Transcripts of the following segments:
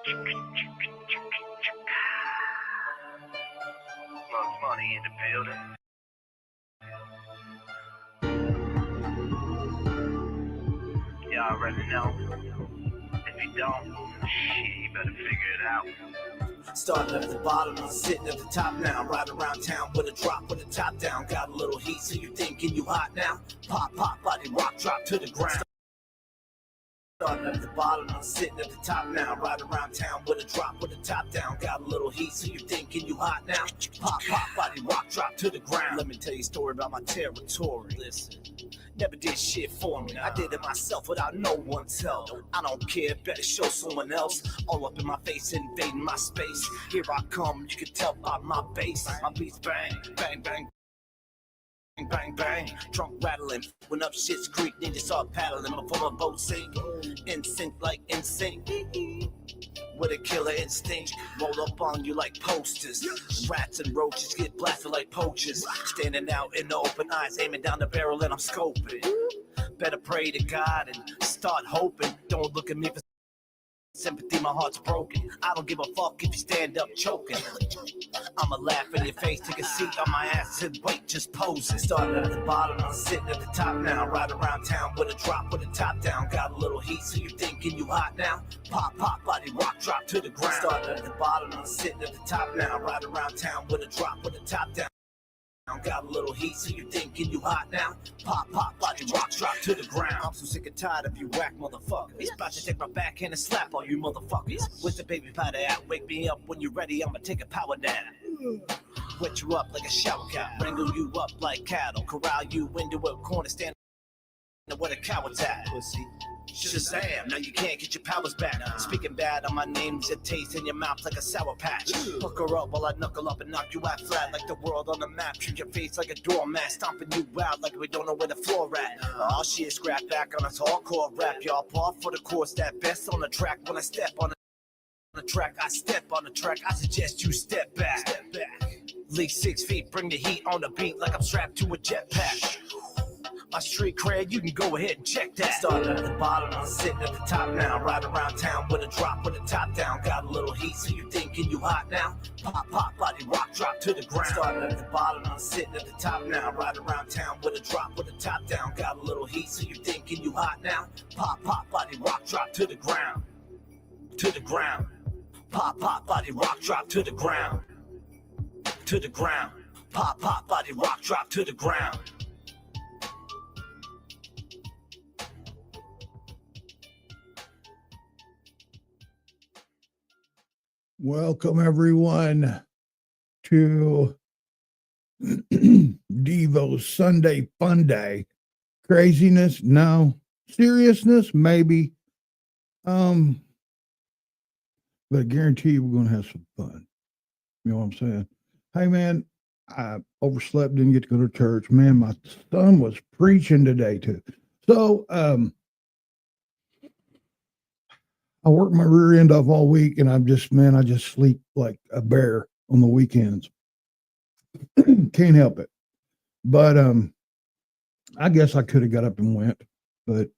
Mugs Money in the building. Y'all already know. If you don't, shit, you better figure it out. Starting at the bottom, I'm sitting at the top now. Ride around town with a drop with the top down. Got a little heat, so you thinking you hot now? Pop, pop, body rock, drop to the ground. Starting at the bottom, I'm sitting at the top now. Ride around town with a drop with the top down. Got a little heat, so you thinking you hot now? Pop, pop, body rock, drop to the ground. Let me tell you a story about my territory. Listen, never did shit for me. I did it myself without no one's help. I don't care, better show someone else. All up in my face, invading my space. Here I come, you can tell by my bass. My beats bang, bang, bang. Bang, bang, bang, trunk rattling. When up shit's creek, then you start paddling before my boat sink. In sync like in sync. With a killer instinct, roll up on you like posters. Rats and roaches get blasted like poachers. Standing out in the open eyes, aiming down the barrel and I'm scoping. Better pray to God and start hoping. Don't look at me for sympathy, my heart's broken. I don't give a fuck if you stand up choking. I'ma laugh in your face, take a seat on my ass and wait, just posing. Starting at the bottom, I'm sitting at the top now. Ride around town with a drop with the top down. Got a little heat, so you thinking you hot now? Pop, pop, body rock, drop to the ground. Starting at the bottom, I'm sitting at the top now. Ride around town with a drop with the top down. Got a little heat, so you thinking you hot now? Pop, pop, body rock, drop to the ground. I'm so sick and tired of you whack motherfuckers. About to take my backhand and slap all you motherfuckers. With the baby powder out, wake me up when you're ready, I'ma take a power nap. Wet you up like a shower cow, wrangle you up like cattle, corral you into a corner, stand where the coward's at, pussy. Shazam, now you can't get your powers back. Speaking bad on my name's a taste in your mouth like a sour patch. Fuck her up while I knuckle up and knock you out flat like the world on the map. Treat your face like a doormat, stomping you out like we don't know where the floor at. All shit, scrap back on us hardcore rap, y'all. Par for the course, that best on the track. When I step on the track, I step on the track. I suggest you step back. Step back. At least 6 feet, bring the heat on the beat like I'm strapped to a jetpack. My street cred, you can go ahead and check that. Starting at the bottom, I'm sitting at the top now. Ride around town with a drop with the top down. Got a little heat, so you thinking you hot now? Pop, pop, body rock, drop to the ground. Starting at the bottom, I'm sitting at the top now. Ride around town with a drop with the top down. Got a little heat, so you thinking you hot now? Pop, pop, body rock, drop to the ground. To the ground. Pop, pop, body rock, drop to the ground. To the ground. Pop, pop, body rock, drop to the ground. Welcome, everyone, to Devo's Sunday Fun Day. Craziness? No. Seriousness? Maybe. But I guarantee you we're going to have some fun. You know what I'm saying? Hey, man, I overslept, didn't get to go to church. Man, my son was preaching today, too. So, I work my rear end off all week, and I just sleep like a bear on the weekends. Can't help it. But I guess I could have got up and went, but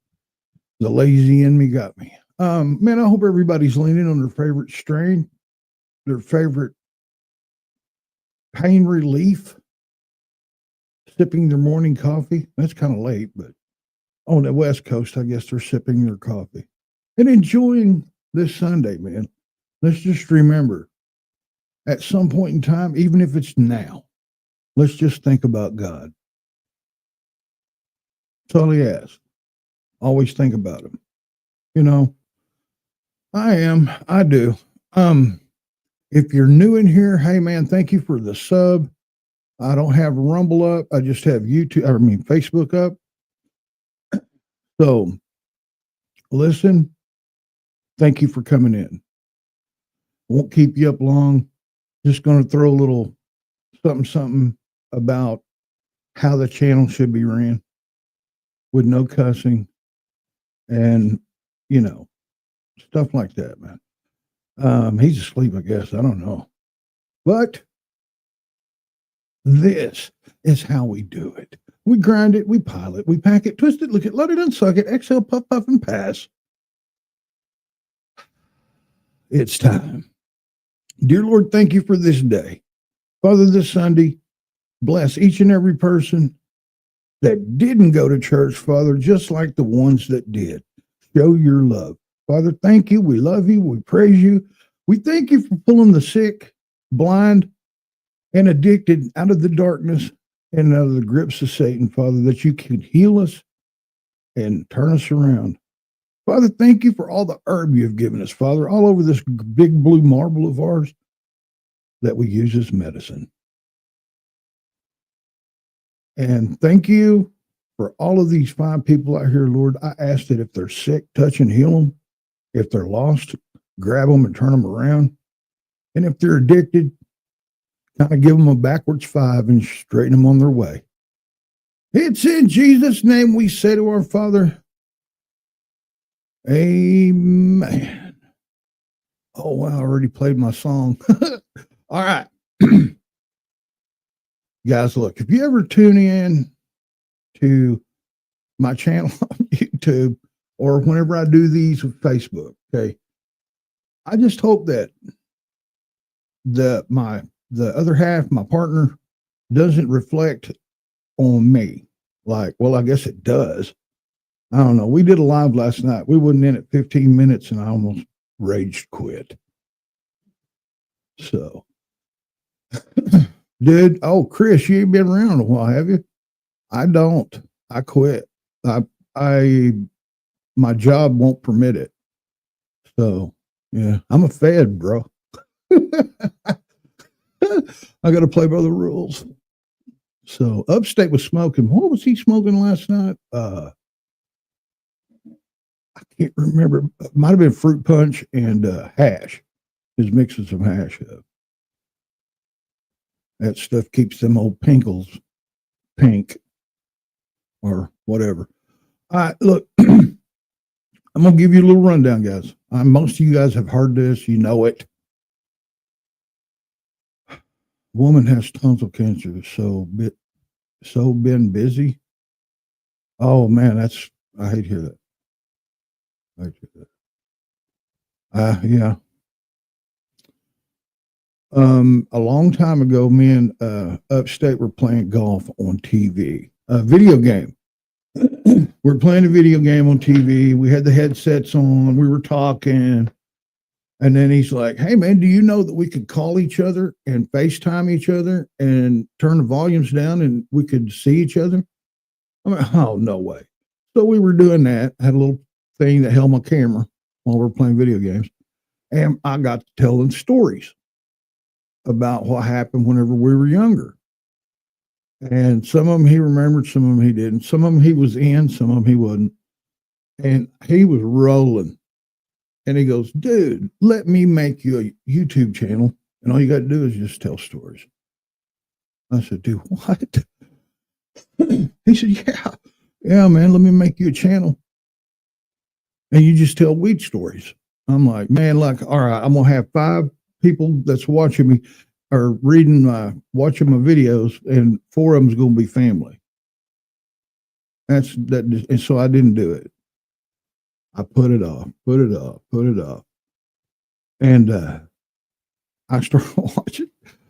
the lazy in me got me. Man, I hope everybody's leaning on their favorite strain, their favorite pain relief, sipping their morning coffee. That's kind of late, but on the West Coast, I guess they're sipping their coffee. And enjoying this Sunday, man. Let's just remember, at some point in time, even if it's now, let's just think about God. That's all he asks. Always think about him. You know, I do. If you're new in here, hey man, thank you for the sub. I don't have Rumble up. I just have Facebook up. So listen. Thank you for coming in. Won't keep you up long. Just going to throw a little something about how the channel should be ran with no cussing and, you know, stuff like that, man. He's asleep, I guess. I don't know. But this is how we do it. We grind it, we pile it, we pack it, twist it, look it, load it, and suck it, exhale, puff, puff, and pass. It's time. Dear Lord, thank you for this day. Father, this Sunday, bless each and every person that didn't go to church, Father, just like the ones that did. Show your love. Father, thank you. We love you. We praise you. We thank you for pulling the sick, blind, and addicted out of the darkness and out of the grips of Satan, Father, that you can heal us and turn us around. Father, thank you for all the herb you've given us, Father, all over this big blue marble of ours that we use as medicine. And thank you for all of these fine people out here, Lord. I ask that if they're sick, touch and heal them. If they're lost, grab them and turn them around. And if they're addicted, kind of give them a backwards 5 and straighten them on their way. It's in Jesus' name we say to our Father, amen. Oh, wow, I already played my song. All right. Guys, look, if you ever tune in to my channel on YouTube or whenever I do these with Facebook, okay, I just hope that the other half, my partner, doesn't reflect on me. Like, well, I guess it does. I don't know. We did a live last night. We wasn't in it 15 minutes and I almost rage quit. So, dude, oh, Chris, you ain't been around a while, have you? I don't. I quit. My job won't permit it. So, yeah, I'm a fed, bro. I got to play by the rules. So, Upstate was smoking. What was he smoking last night? I can't remember. It might have been fruit punch and hash. He's mixing some hash up. That stuff keeps them old pinkles pink or whatever. All right, look, I'm going to give you a little rundown, guys. Most of you guys have heard this. You know it. Woman has tonsil cancer. So been busy. Oh, man, I hate to hear that. I hate to hear that. Yeah. A long time ago, me and Upstate were playing golf on TV, a video game. We're playing a video game on TV. We had the headsets on. We were talking. And then he's like, hey, man, do you know that we could call each other and FaceTime each other and turn the volumes down and we could see each other? I'm like, oh, no way. So we were doing that. I had a little thing that held my camera while we were playing video games. And I got to telling stories about what happened whenever we were younger. And some of them he remembered, some of them he didn't. Some of them he was in, some of them he wasn't. And he was rolling. And he goes, dude, let me make you a YouTube channel. And all you got to do is just tell stories. I said, dude, what? He said, yeah, man, let me make you a channel. And you just tell weed stories. I'm like, man, like, all right, I'm going to have 5 people that's watching me or watching my videos, and 4 of them's going to be family. That's that. And so I didn't do it. I put it off. And I started watching.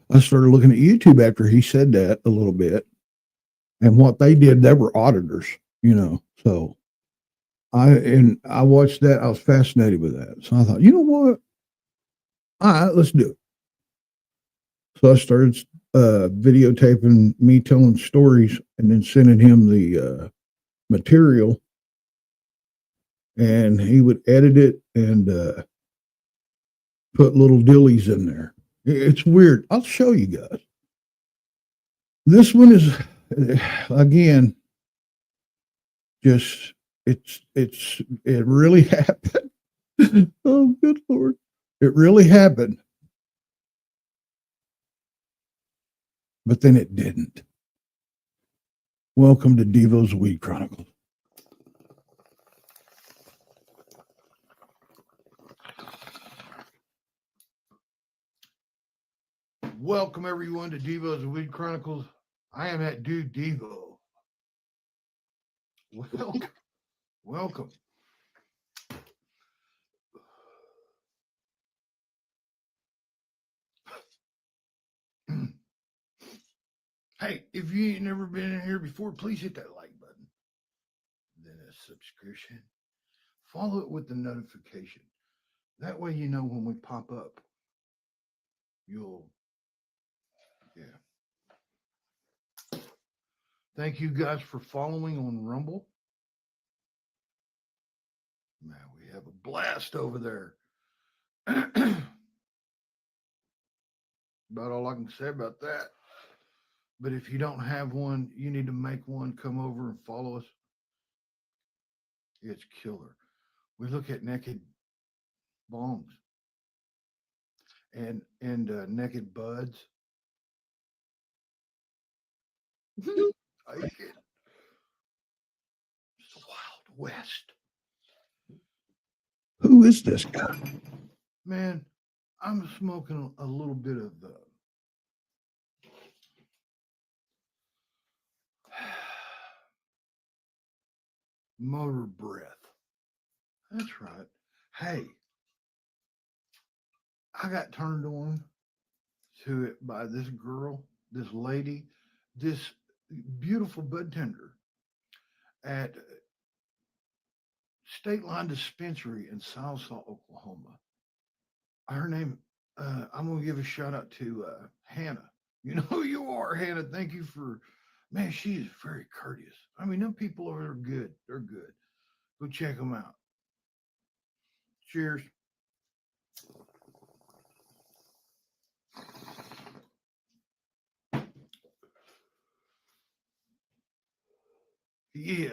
I started looking at YouTube after he said that a little bit. And what they did, they were auditors, So I watched that. I was fascinated with that. So I thought, you know what? All right, let's do it. So I started videotaping me telling stories and then sending him the material. And he would edit it and put little dillies in there. It's weird. I'll show you guys. This one is, again, just, it really happened. Oh, good Lord. It really happened. But then it didn't. Welcome to Devo's Weed Chronicles. Welcome everyone to Devo's Weed Chronicles. I am at Dude Devo. Welcome. Hey, if you ain't never been in here before, please hit that like button. Then a subscription. Follow it with the notification. That way you know when we pop up. You'll, yeah. Thank you guys for following on Rumble. Man, we have a blast over there. About all I can say about that. But if you don't have one, you need to make one. Come over and follow us. It's killer. We look at naked bongs and naked buds. Are you kidding? It's the Wild West. Who is this guy? Man, I'm smoking a little bit of motor breath. That's right. Hey, I got turned on to it by this girl, this lady, this beautiful bud tender at State Line Dispensary in Salsa, Oklahoma. Her name, I'm going to give a shout out to Hannah. You know who you are, Hannah. Thank you for, man, she is very courteous. I mean, them people over there are good. They're good. Go check them out. Cheers. Yeah.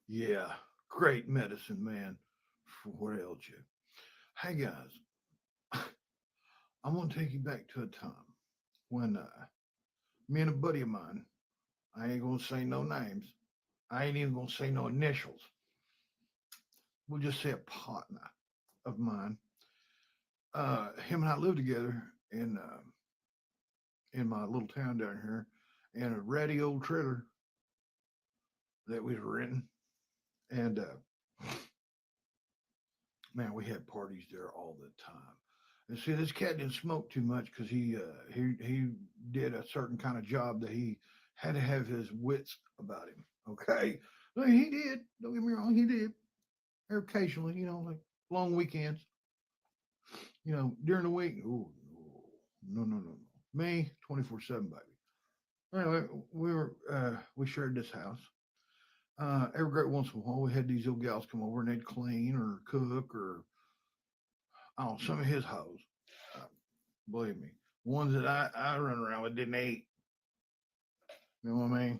Yeah. Great medicine, man. For what ails you. Hey, guys. I'm going to take you back to a time when me and a buddy of mine, I ain't going to say no names. I ain't even going to say no initials. We'll just say a partner of mine. Him and I lived together in my little town down here in a ratty old trailer that we were renting. And man, we had parties there all the time. And see, this cat didn't smoke too much because he did a certain kind of job that he had to have his wits about him. Okay, I mean, he did. Don't get me wrong, he did. Occasionally, like long weekends. During the week, oh no. Me, 24/7, baby. Anyway, we shared this house. Every great once in a while, we had these old gals come over and they'd clean or cook or some of his hoes. Believe me, ones that I run around with didn't eat. You know what I mean?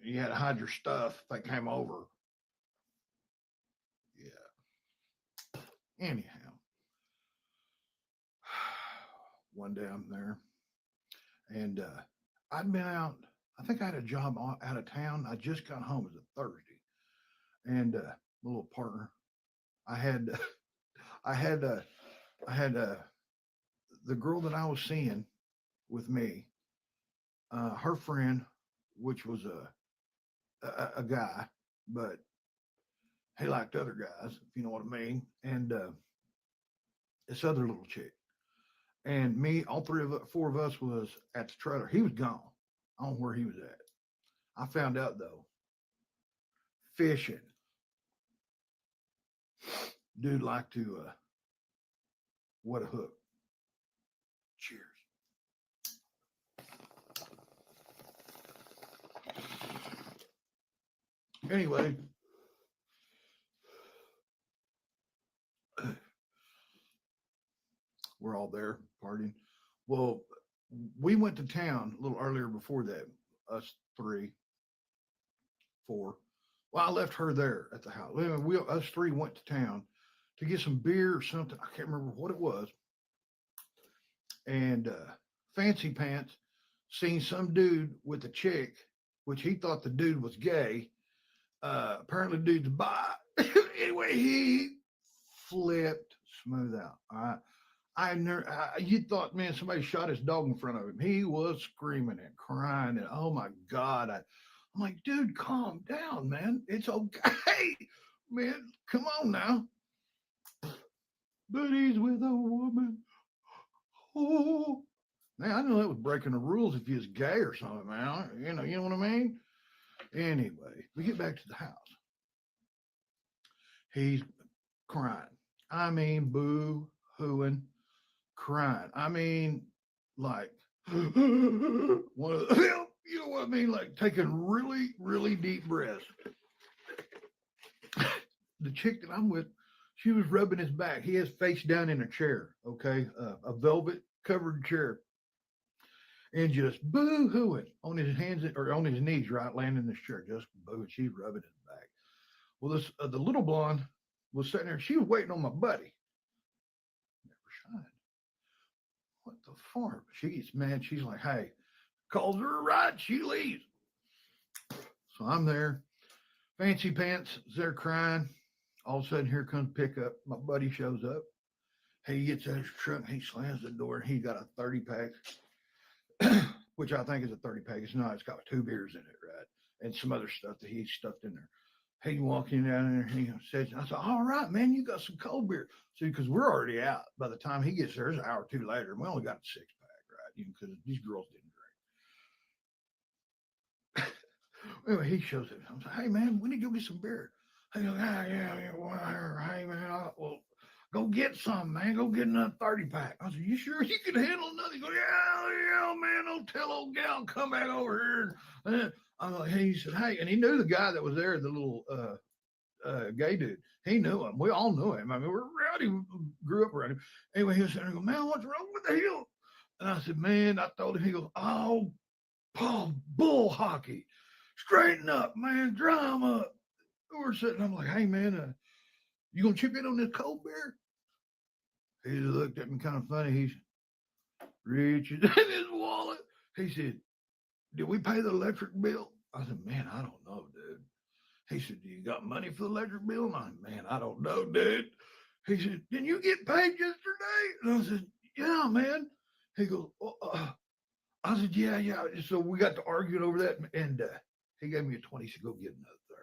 You had to hide your stuff if they came over. Yeah. Anyhow, one day I'm there, and I'd been out. I think I had a job out of town. I just got home. It was a Thursday, and my little partner, I had the girl that I was seeing with me, her friend, which was a guy, but he liked other guys, if you know what I mean, and this other little chick, and me, all four of us was at the trailer. He was gone. I don't know where he was at. I found out though, fishing. Dude liked to what a hook. Cheers. Anyway, we're all there partying. Well, we went to town a little earlier before that, us 3, 4. Well, I left her there at the house. Us 3 went to town to get some beer or something. I can't remember what it was. And Fancy Pants seen some dude with a chick, which he thought the dude was gay. Apparently, dude's bi. Anyway, he flipped smooth out. All right. You thought, man, somebody shot his dog in front of him. He was screaming and crying, and oh my God. I'm like, dude, calm down, man. It's okay. man, come on now. But he's with a woman. Oh, man, I know that was breaking the rules if you was gay or something, man. You know what I mean? Anyway, we get back to the house. He's crying. I mean, boo hooing, crying. I mean, like, one of the, you know what I mean? Like taking really, really deep breaths. The chick that I'm with, she was rubbing his back. He has face down in a chair, okay, a velvet covered chair, and just boo hooing on his hands or on his knees, right, laying in this chair, just booing. She's rubbing his back. Well, this the little blonde was sitting there. She was waiting on my buddy. Never shined. What the fuck? She gets mad. She's like, "Hey," calls her a ride. She leaves. So I'm there. Fancy Pants is there crying. All of a sudden, here comes pickup. My buddy shows up. He gets out of his truck. He slams the door. He got a 30 pack, which I think is a 30 pack. It's not. It's got 2 beers in it, right? And some other stuff that he stuffed in there. He walking down there. He says, I said, "All right, man, you got some cold beer." See, because we're already out. By the time he gets there, it's an hour or two later. We only got a 6 pack, right? Because these girls didn't drink. Anyway, he shows up. I'm like, "Hey, man, we need to go get some beer." He goes, yeah, whatever. Hey, man, well, go get some, man. Go get another 30 pack. I said, "You sure you can handle another?" He goes, yeah, man. Don't tell old gal, come back over here. And I'm like, hey, he said, "Hey," and he knew the guy that was there, the little gay dude. He knew him. We all knew him. I mean, we're rowdy, grew up around him. Anyway, he was saying, "Man, what's wrong with the hill?" And I said, "Man," I told him. He goes, "Oh, Paul, bull hockey. Straighten up, man. Dry him up." We're sitting. I'm like, "Hey, man, you gonna chip in on this cold beer?" He looked at me kind of funny. He's reaching in his wallet. He said, "Did we pay the electric bill?" I said, "Man, I don't know, dude." He said, "Do you got money for the electric bill?" And I said, "Man, I don't know, dude." He said, "Did you get paid yesterday?" And I said, "Yeah, man." He goes, I said, yeah. So we got to arguing over that, and he gave me a 20. He said, "Go get another 30.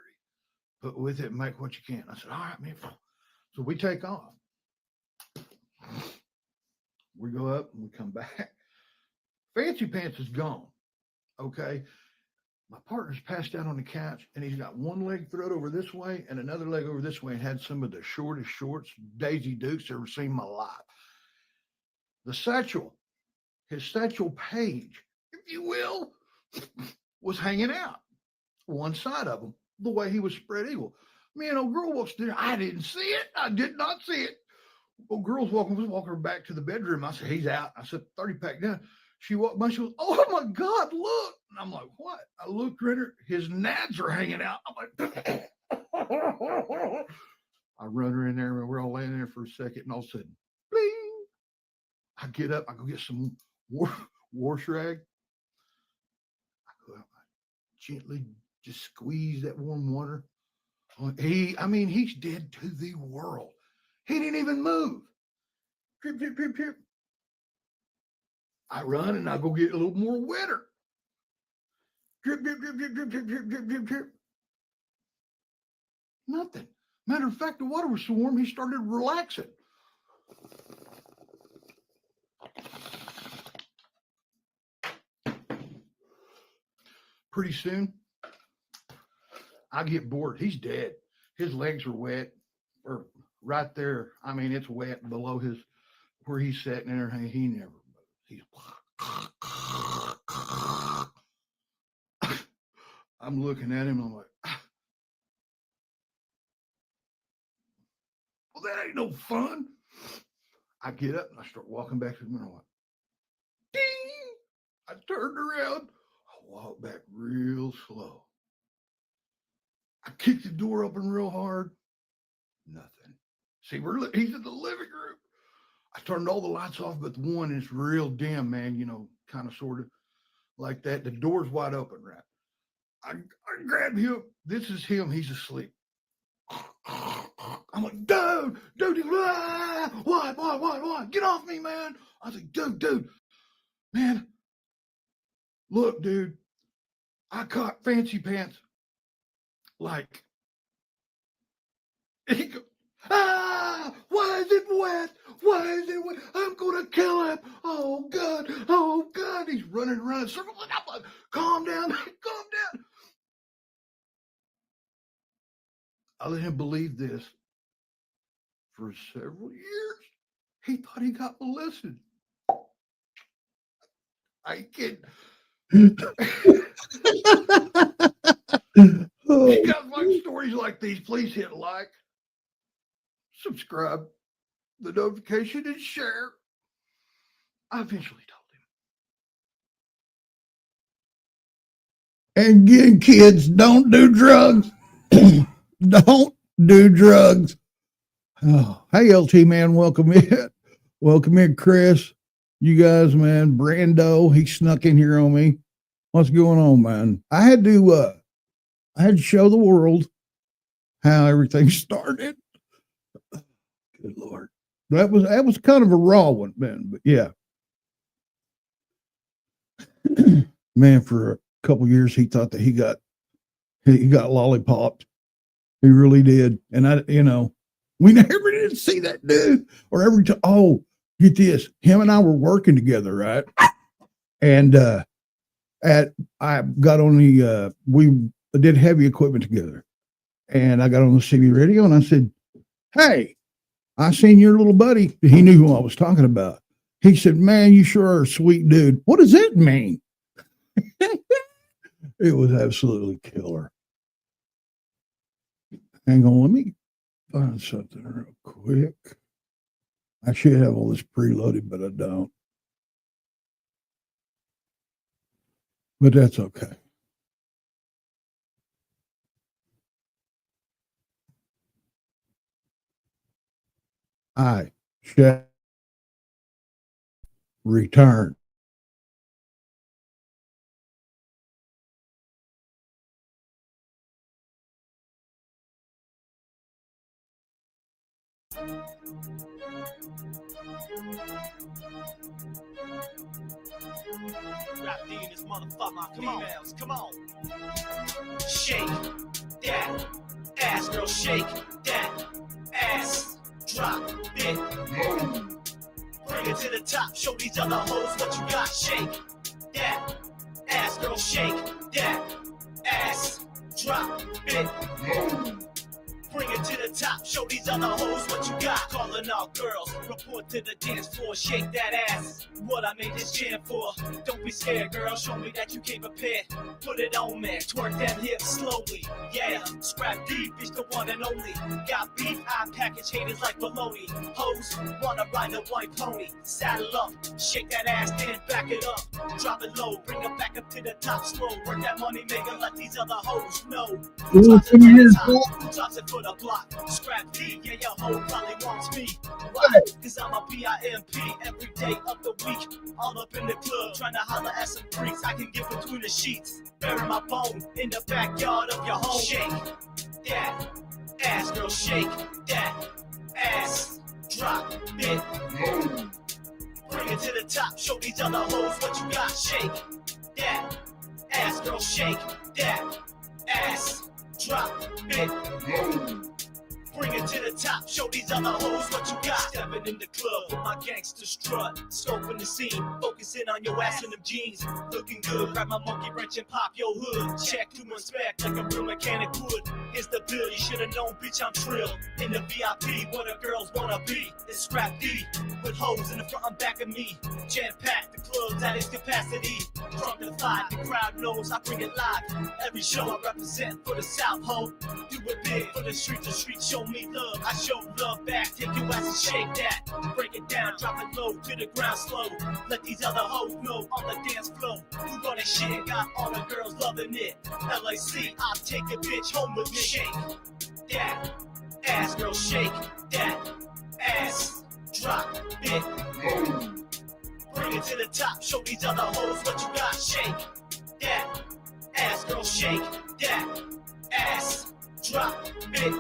Put with it and make what you can." I said, "All right, man." So we take off. We go up and we come back. Fancy Pants is gone. Okay. My partner's passed out on the couch, and he's got one leg thrown over this way and another leg over this way, and had some of the shortest shorts, Daisy Dukes, I've ever seen in my life. The satchel, his satchel page, if you will, was hanging out one side of him, the way he was spread eagle. Me and old girl walks there. I didn't see it. I did not see it. Old girl's walking her back to the bedroom. I said, "He's out." I said, 30 pack down. She walked by. She goes, "Oh my God, look." And I'm like, "What?" I looked at her. His nads are hanging out. I'm like, I run her in there, and we're all laying there for a second, and all of a sudden, bling. I get up. I go get some wash rag. I go out. I gently just squeeze that warm water. He's dead to the world. He didn't even move. Drip, drip, drip, drip. I run and I go get a little more wetter. Drip, drip, drip, drip, drip, drip, drip, drip, drip, drip. Nothing. Matter of fact, the water was so warm, he started relaxing. Pretty soon, I get bored. He's dead. His legs are wet, or right there. I mean, it's wet below his where he's sitting and everything. He never moved. He's. I'm looking at him. And I'm like, "Well, that ain't no fun." I get up and I start walking back to the mirror. I'm like, ding! I turned around. I walked back real slow. I kicked the door open real hard. Nothing. See, he's in the living room. I turned all the lights off, but the one is real dim, man. Kind of, sort of like that. The door's wide open, right? I grabbed him. This is him. He's asleep. I'm like, dude, what? Get off me, man. I was like, dude, man, look, dude, I caught Fancy Pants like Ah, why is it wet? Why is it wet? I'm gonna kill him. Oh God, oh God. He's running around in circles. Calm down, calm down. I let him believe this for several years. He thought he got molested. I ain't kidding. If you guys like stories like these, please hit like, subscribe, the notification, and share. I eventually told him. And again, kids, don't do drugs. Don't do drugs. Oh, hey, LT man, welcome in. Welcome in, Chris. You guys, man, Brando, he snuck in here on me. What's going on, man? I had to show the world how everything started. Good Lord. That was kind of a raw one, man, but yeah. Man, for a couple years, he thought that he got lollipopped. He really did. And we never did see that dude or every time. Oh, get this. Him and I were working together, right? And I got on we did heavy equipment together. And I got on the CB radio and I said, hey, I seen your little buddy. He knew who I was talking about. He said, man, you sure are a sweet dude. What does that mean? It was absolutely killer. Hang on, let me find something real quick. I should have all this preloaded, but I don't. But that's okay. I shall return. Rap D in this motherfucker, females, come on. Shake that ass, girl, shake that ass. Drop it, bring it to the top. Show these other hoes what you got. Shake that ass, girl, shake that ass. Drop it. Bring it to the top, show these other hoes what you got. Calling out girls, report to the dance floor, shake that ass. What I made this jam for. Don't be scared, girl, show me that you came prepared. Put it on, man, twerk that hip slowly. Yeah, scrap deep, it's the one and only. Got beef, I package haters like bologna. Hoes, wanna ride a white pony. Saddle up, shake that ass, then back it up. Drop it low, bring it back up to the top slow. Work that money maker, let these other hoes know. Who drops it for the block, scrap D, yeah, your hoe probably wants me. Why? Cause I'm a PIMP every day of the week. All up in the club, trying to holler at some freaks I can get between the sheets. Bury my bone in the backyard of your home. Shake that ass, girl, shake that ass. Drop it, bring it to the top, show these other hoes what you got. Shake that ass, girl, shake that ass. Drop it, bring it to the top, show these other hoes what you got. Stepping in the club with my gangster strut, scoping the scene, focusing on your ass in them jeans. Looking good, grab my monkey wrench and pop your hood. Check to inspect like a real mechanic would. Here's the bill, you should've known, bitch, I'm trill. In the VIP, where the girls wanna be. It's Scrap D, with hoes in the front and back of me. Jam-packed, the club's at its capacity. Drunk and five, the crowd knows I bring it live. Every show I represent for the South, ho. Do it big for the streets show me love. I show love back, take your ass and shake that. Break it down, drop it low to the ground slow. Let these other hoes know on the dance floor. Who run that shit, got all the girls loving it. LAC, I'll take a bitch home with me. Shake that ass, girl, shake that ass. Drop it, bring it to the top, show these other hoes what you got. Shake that ass, girl, shake that ass. Drop it,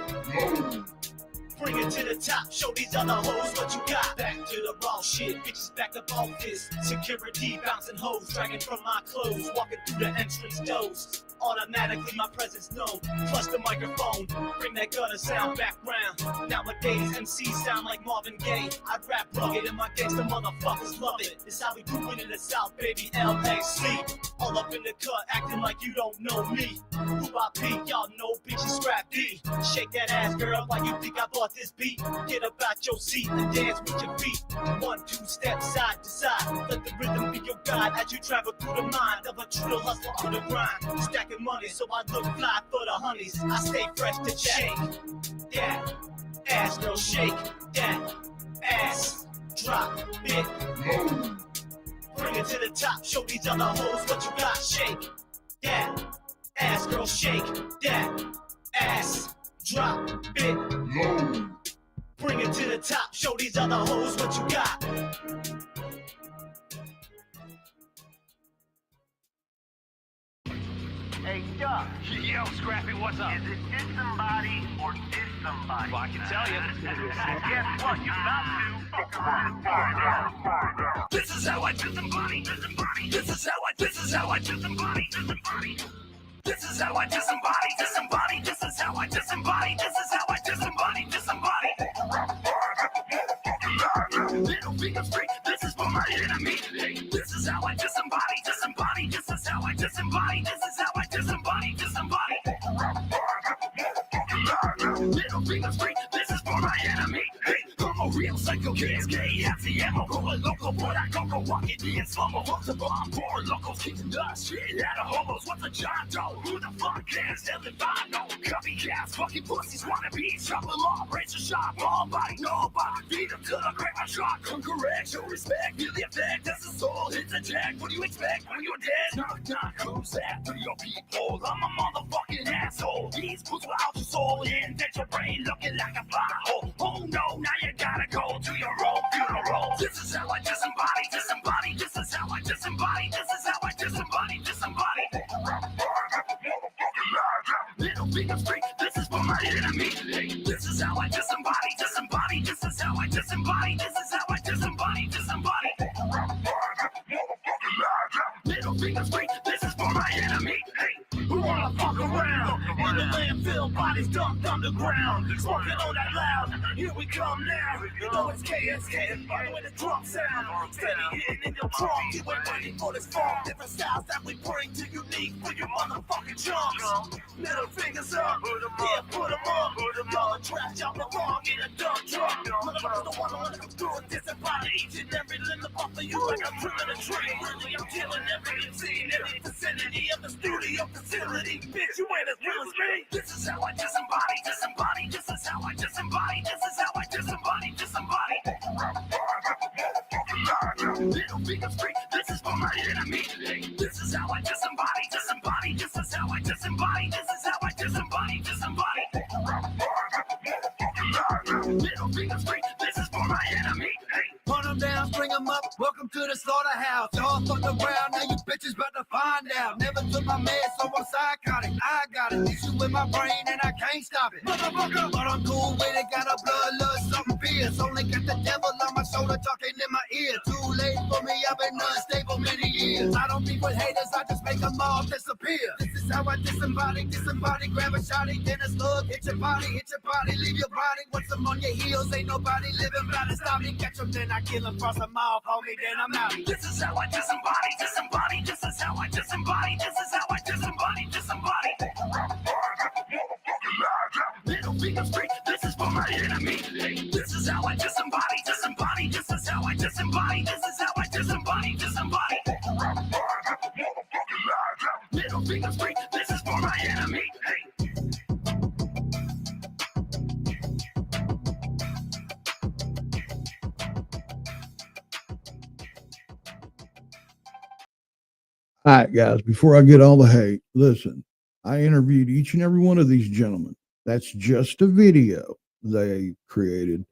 Bring it to the top, show these other hoes what you got. Back to the raw shit, bitches back up off this. Security bouncing hoes, dragging from my clothes, walking through the entrance doors. Automatically my presence known, plus the microphone, bring that gutter sound background. Nowadays MCs sound like Marvin Gaye. I rap rugged and my gangsta motherfuckers love it. It's how we do it in the South, baby, LAC. All up in the cut, acting like you don't know me. Who I be, y'all know bitches scrap D. Shake that ass, girl, like you think I bought this beat. Get up out your seat and dance with your feet. 1, 2 steps side to side. Let the rhythm be your guide as you travel through the mind of a true hustler on the grind. Stacking money so I look fly for the honeys. I stay fresh to shake that ass, girl, shake that ass. Drop it low. Bring it to the top, show these other hoes what you got. Shake that ass, girl, shake that ass. Drop it low. Bring it to the top, show these other hoes what you got. Hey, Doug. Yo, Scrappy, what's up? Is it diss somebody or diss somebody? Well, I can tell you. Guess what? You about to. This is how I diss somebody, diss somebody. This is how I diss somebody, diss somebody. This is how I diss somebody, diss somebody. This is how I diss somebody, this is how I diss somebody, diss somebody. Little finger straight, this is for my enemy. This is how I diss somebody, diss somebody. This is how I diss somebody, this is how I diss somebody, diss somebody. Little finger straight, this is for my enemy. I'm a real psycho kid, KFC, going local, but I don't go walking in slumber. Fuck the bomb, poor locals, kicking the shit out of homos. What's a John Doe? Who the fuck cares? Tell if I know. Copycats, fucking pussies, wanna be chop them off, razor sharp, all body, nobody. Feed them to the grave, my shot, come correct, show respect, feel the effect, that's the soul, hits a jack. What do you expect when you're dead? Knock, who's after your people? I'm a motherfucking asshole. These boots will out your soul, and that your brain looking like a fire hole. Oh no, now you gotta go to your own funeral. This is how I diss somebody, diss somebody. This is how I diss somebody, this is how I diss somebody, diss somebody. Little finger straight, this is for my enemy. This is how I diss somebody, diss somebody. This is how I diss somebody, this is how I diss somebody, diss somebody. Little finger straight, this is for my enemy. Who wanna fuck around? In the landfill, bodies dumped underground. Smoking on that loud, here we come now. You know it's KSK, by the way the drum sound. Steady hitting in your trunk, you ain't waiting for this form. Different styles that we bring to unique for your motherfucking chunks. Middle fingers up, yeah, put them up. Y'all are trash, y'all belong in a dump truck. Motherfuckers don't wanna come through and disembody each and every limb up for you like I'm trimming a tree. Really, I'm killing every MC in every vicinity of the studio facility. Bitch, you ain't as real as me. This is how I diss somebody, diss somebody. This is how I diss somebody, this is how I diss somebody, diss somebody. Little finger straight, this is for my enemy. This is how I diss somebody, diss somebody. This is how I diss somebody, this is how I diss somebody, diss somebody. Little finger straight, this is for my enemy. Hunt them down, string them up, welcome to the slaughterhouse. Y'all fucked around, now you bitches about to find out. Never took my meds, so I'm psychotic. I got an issue with my brain and I can't stop it. Motherfucker, but I'm cool with it, got a bloodlust, something fierce. Only got the devil on my shoulder talking in my ear. Too late for me, I've been unstable many years. I don't beef with haters, I just make them all disappear. This is how I disembody, grab a shotty, then a slug, hit your body, leave your body. Once I'm on your heels, ain't nobody living by to stop me. Catch them, then I kill them, cross them off, homie, then I'm out. This is how I disembody, this is how I disembody, this is how I disembody, disembody. Little finger straight, this is for my enemy. This is how I disembody, this is how I disembody, this is how I disembody, disembody. Little finger straight, this is for my enemy. All right, guys, before I get all the hate, listen, I interviewed each and every one of these gentlemen. That's just a video they created.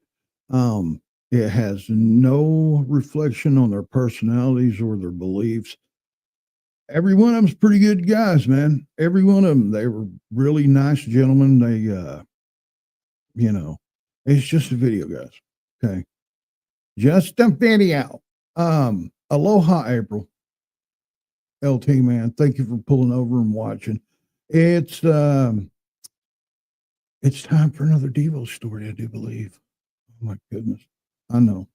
It has no reflection on their personalities or their beliefs. Every one of them's pretty good guys, man. Every one of them, they were really nice gentlemen. They, It's just a video, guys. Okay. Just a video. Aloha, April. LT, man. Thank you for pulling over and watching. It's time for another Devo story, I do believe. Oh my goodness. I know.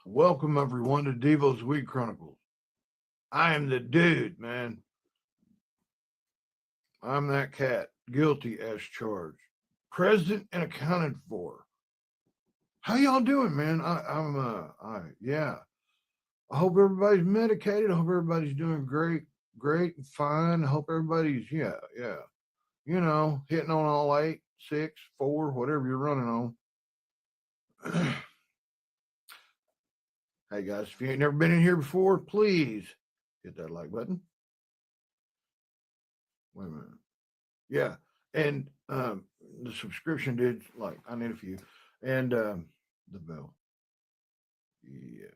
Welcome everyone to Devo's Week Chronicles. I am the dude, man. I'm that cat, guilty as charged, present and accounted for. How y'all doing, man? Yeah. I hope everybody's medicated. I hope everybody's doing great and fine. I hope everybody's, yeah. You know, hitting on all 8, 6, 4, whatever you're running on. Hey guys, if you ain't never been in here before, please hit that like button. Wait a minute. Yeah. And the subscription did, like, I need a few. And the bell. Yeah.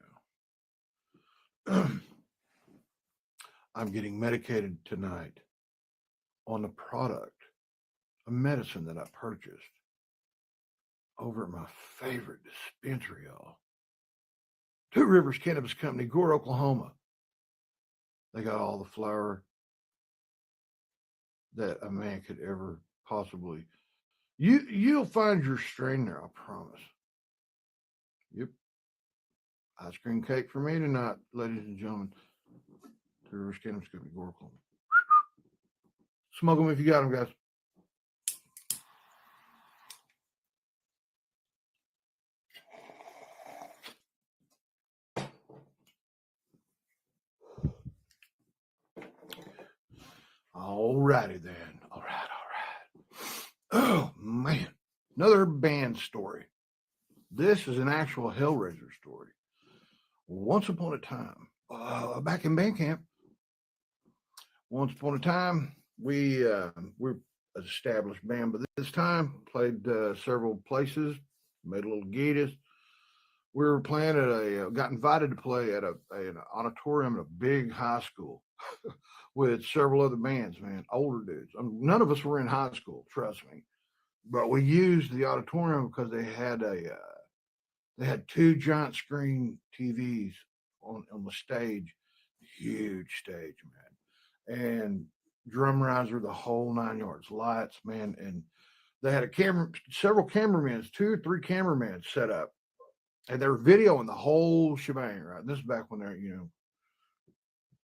I'm getting medicated tonight on a product, a medicine that I purchased over at my favorite dispensary, y'all. Two Rivers Cannabis Company, Gore, Oklahoma. They got all the flower that a man could ever possibly. You'll find your strain there, I promise. Yep. Ice cream cake for me tonight, ladies and gentlemen. Two Rivers Cannabis Company, Gore, Oklahoma. Smoke them if you got them, guys. All righty then. All right. Oh, man. Another band story. This is an actual Hellraiser story. Once upon a time, back in band camp, once upon a time, we're an established band, but this time played several places, made a little gitas. We were playing at got invited to play at an auditorium at a big high school with several other bands, man, older dudes. None of us were in high school, trust me, but we used the auditorium because they had two giant screen TVs on the stage, huge stage, man, and drum riser, the whole 9 yards, lights, man, and they had several cameramen, 2 or 3 cameramen set up, and they were videoing the whole shebang. Right, this is back when they're, you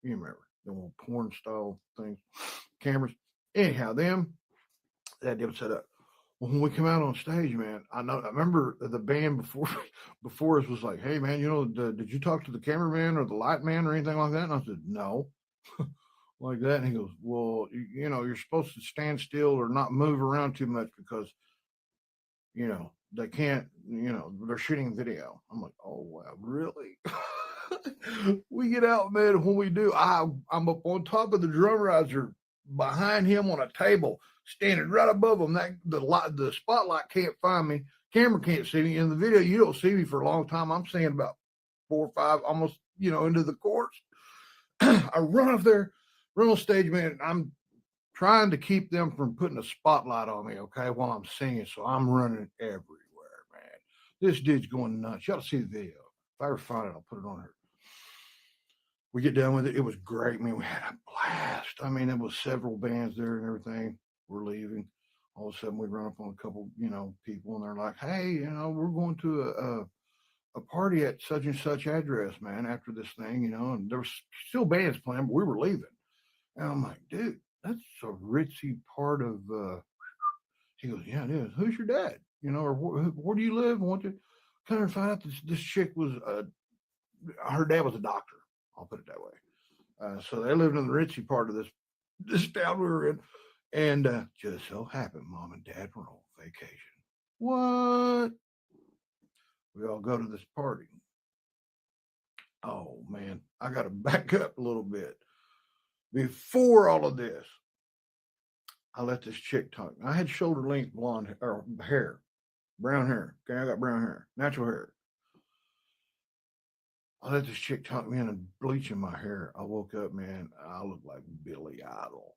remember the little porn style things, cameras. Anyhow, they had them set up. Well, when we come out on stage, man, I remember the band before us was like, "Hey, man, did you talk to the cameraman or the light man or anything like that?" And I said, "No." Like that. And he goes, "Well, you're supposed to stand still or not move around too much because, they can't, they're shooting video." I'm like, "Oh, wow, really?" We get out, man. When we do, I'm up on top of the drum riser behind him on a table, standing right above him. The spotlight can't find me. Camera can't see me. In the video, you don't see me for a long time. I'm seeing about 4 or 5, almost, into the chorus. I run up there, run on stage, man. I'm trying to keep them from putting a spotlight on me, okay, while I'm singing. So I'm running everywhere, man. This dude's going nuts. You ought to see the video. If I ever find it, I'll put it on here. We get done with it. It was great. I mean, we had a blast. I mean, there was several bands there and everything. We're leaving. All of a sudden, we run up on a couple, people, and they're like, "Hey, we're going to a party at such and such address, man, after this thing, and there was still bands playing, but we were leaving." And I'm like, "Dude, that's a ritzy part of," he goes, "Yeah, it is. Who's your dad? Or where do you live?" I want to kind of find out this chick was, her dad was a doctor. I'll put it that way. So they lived in the ritzy part of this town we were in. And just so happened, Mom and Dad were on vacation. What? We all go to this party. Oh, man, I got to back up a little bit. Before all of this, I let this chick talk. I had shoulder length blonde hair, brown hair. Okay, I got brown hair, natural hair. I let this chick talk me into bleaching my hair. I woke up, man. I look like Billy Idol.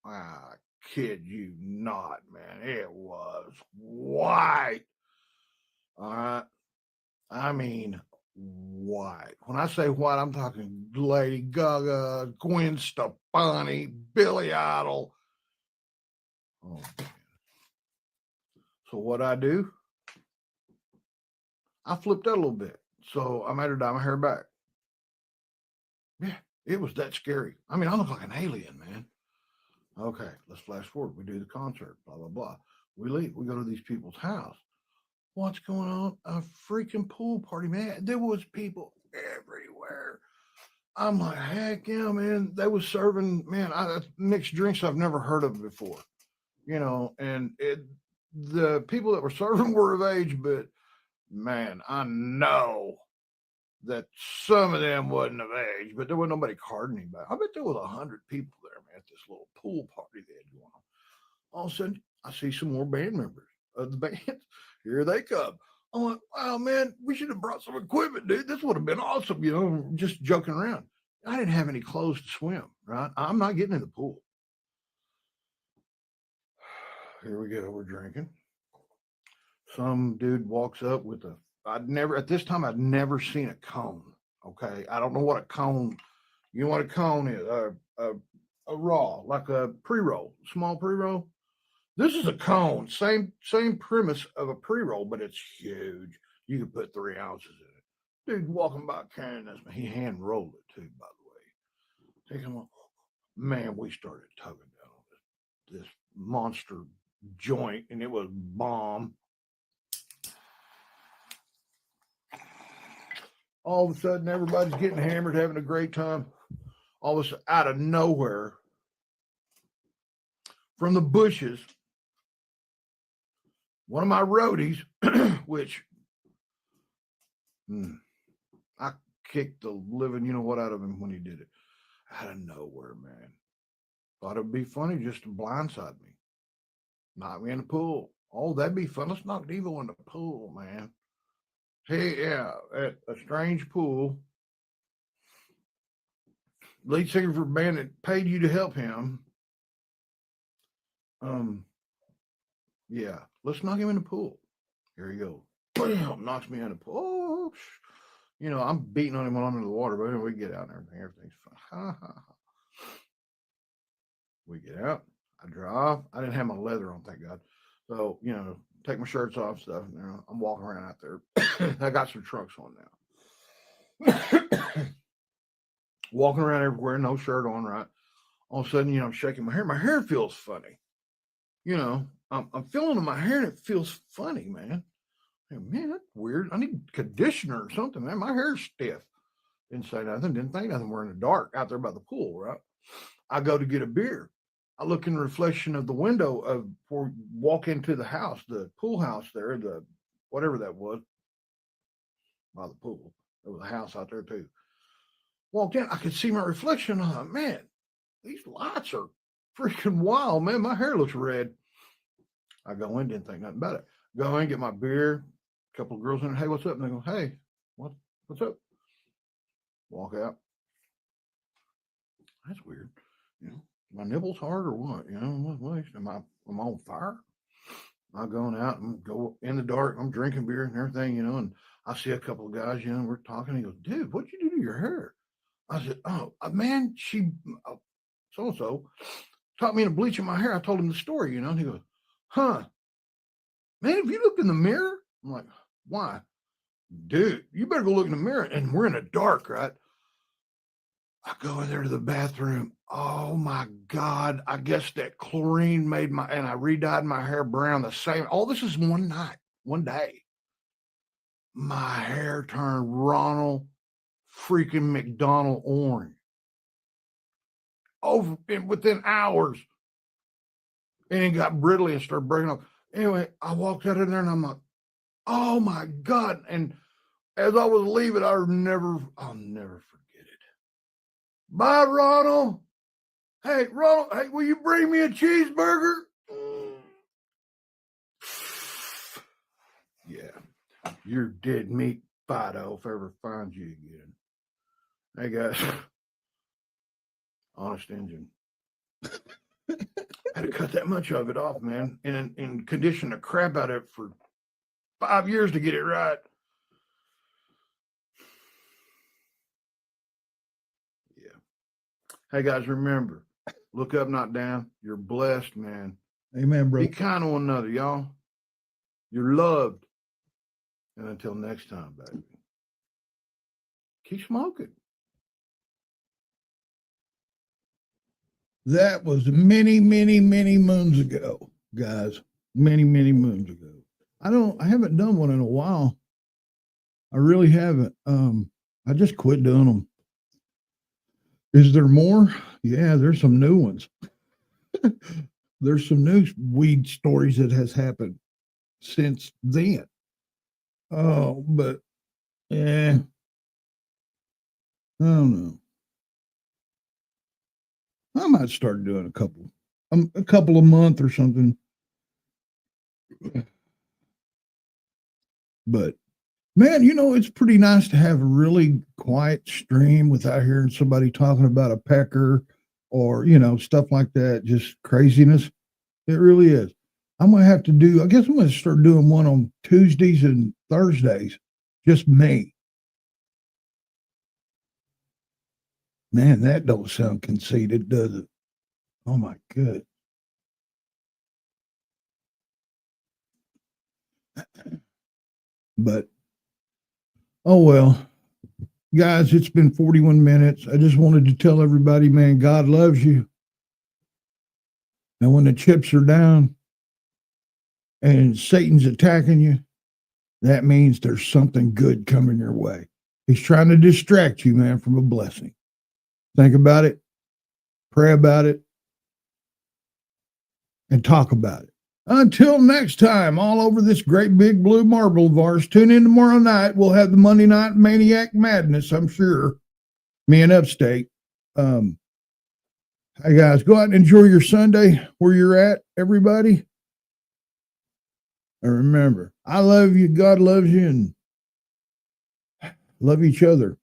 I kid you not, man. It was white. All right. I mean, white. When I say white, I'm talking Lady Gaga, Gwen Stefani, Billy Idol. Oh, man. So what I do? I flipped out a little bit. So I made her dye my hair back. Yeah, it was that scary. I mean, I look like an alien, man. Okay, let's flash forward. We do the concert, blah, blah, blah. We leave. We go to these people's house. What's going on? A freaking pool party, man. There was people everywhere. I'm like, heck yeah, man. They was serving, man, mixed drinks I've never heard of before. You know, and the people that were serving were of age, but man, I know that some of them wasn't of age, but there wasn't nobody carding anybody. I bet there was 100 people there, man, at this little pool party they had going on. All of a sudden, I see some more band members of the band. Here they come. I'm like, wow, man, we should have brought some equipment, dude. This would have been awesome, you know, just joking around. I didn't have any clothes to swim, right? I'm not getting in the pool. Here we go. We're drinking. Some dude walks up with I'd never seen a cone. Okay. I don't know what a cone, you know what a cone is, a raw, like a pre-roll, small pre-roll. This is a cone, same premise of a pre-roll, but it's huge. You could put 3 ounces in it. Dude walking by carrying this, he hand rolled it too, by the way. Take him on. Man, we started tugging down on this monster joint, and it was bomb. All of a sudden, everybody's getting hammered, having a great time. All of a sudden, out of nowhere, from the bushes, one of my roadies, which I kicked the living, you know what, out of him when he did it. Out of nowhere, man. Thought it'd be funny just to blindside me. Knock me in the pool. Oh, that'd be fun. Let's knock Devo in the pool, man. Hey, yeah, at a strange pool. Lead singer for a band that paid you to help him. Yeah, let's knock him in the pool. Here you go. Bam, knocks me in the pool. Oh, you know, I'm beating on him while I'm in the water, but anyway, we get out and everything. Everything's fine. Ha, ha, ha. We get out. I dry off. I didn't have my leather on, thank God. So, you know, take my shirts off, stuff. You know, I'm walking around out there. I got some trunks on now. Walking around everywhere, no shirt on, right? All of a sudden, you know, I'm shaking my hair. My hair feels funny. You know, I'm feeling in my hair and it feels funny, man. Hey, man, that's weird. I need conditioner or something, man. My hair's stiff. Didn't say nothing, didn't think nothing. We're in the dark out there by the pool, right? I go to get a beer. I look in the reflection of the window of before walk into the house, the pool house there, the whatever that was by the pool. There was a house out there too. Walked in, I could see my reflection. I thought, man, these lights are freaking wild, man. My hair looks red. I go in, didn't think nothing about it. Go in, get my beer. A couple of girls in, hey, what's up? And they go, hey, what's up? Walk out. That's weird. You know, my nipples hard or what? You know, am I on fire? I'm going out and go in the dark. I'm drinking beer and everything, you know, and I see a couple of guys, you know, we're talking. He goes, dude, what'd you do to your hair? I said, oh, man, so-and-so taught me to bleach in my hair. I told him the story, you know, and he goes, huh, man, have you looked in the mirror? I'm like, why? Dude, you better go look in the mirror. And we're in the dark, right? I go in there to the bathroom. Oh my God. I guess that chlorine made and I re-dyed my hair brown the same. All this is one night, one day. My hair turned Ronald freaking McDonald orange. Over and within hours. And it got brittly and started breaking off. Anyway, I walked out in there and I'm like, oh my God. And as I was leaving, I'll never forget it. Bye, Ronald. Hey, Ronald, hey, will you bring me a cheeseburger? Yeah, you're dead meat Fido if I ever find you again. Hey guys, honest engine. Had to cut that much of it off, man, and condition the crap out of it for 5 years to get it right. Yeah. Hey guys, remember, look up, not down. You're blessed, man. Amen, bro. Be kind to one another, y'all. You're loved. And until next time, baby, keep smoking. That was many, many, many moons ago, guys. Many, many moons ago. I haven't done one in a while. I really haven't. I just quit doing them. Is there more? Yeah, there's some new ones. There's some new weed stories that has happened since then. Oh, but yeah, I don't know. I might start doing a couple a month or something. But man, it's pretty nice to have a really quiet stream without hearing somebody talking about a pecker or, stuff like that. Just craziness. It really is. I guess I'm going to start doing one on Tuesdays and Thursdays. Just me. Man, that don't sound conceited, does it? Oh my good. But, oh well. Guys, it's been 41 minutes. I just wanted to tell everybody, man, God loves you. And when the chips are down and Satan's attacking you, that means there's something good coming your way. He's trying to distract you, man, from a blessing. Think about it, pray about it, and talk about it. Until next time, all over this great big blue marble of ours, tune in tomorrow night. We'll have the Monday Night Maniac Madness, I'm sure. Me and Upstate. Hey, guys, go out and enjoy your Sunday where you're at, everybody. And remember, I love you, God loves you, and love each other.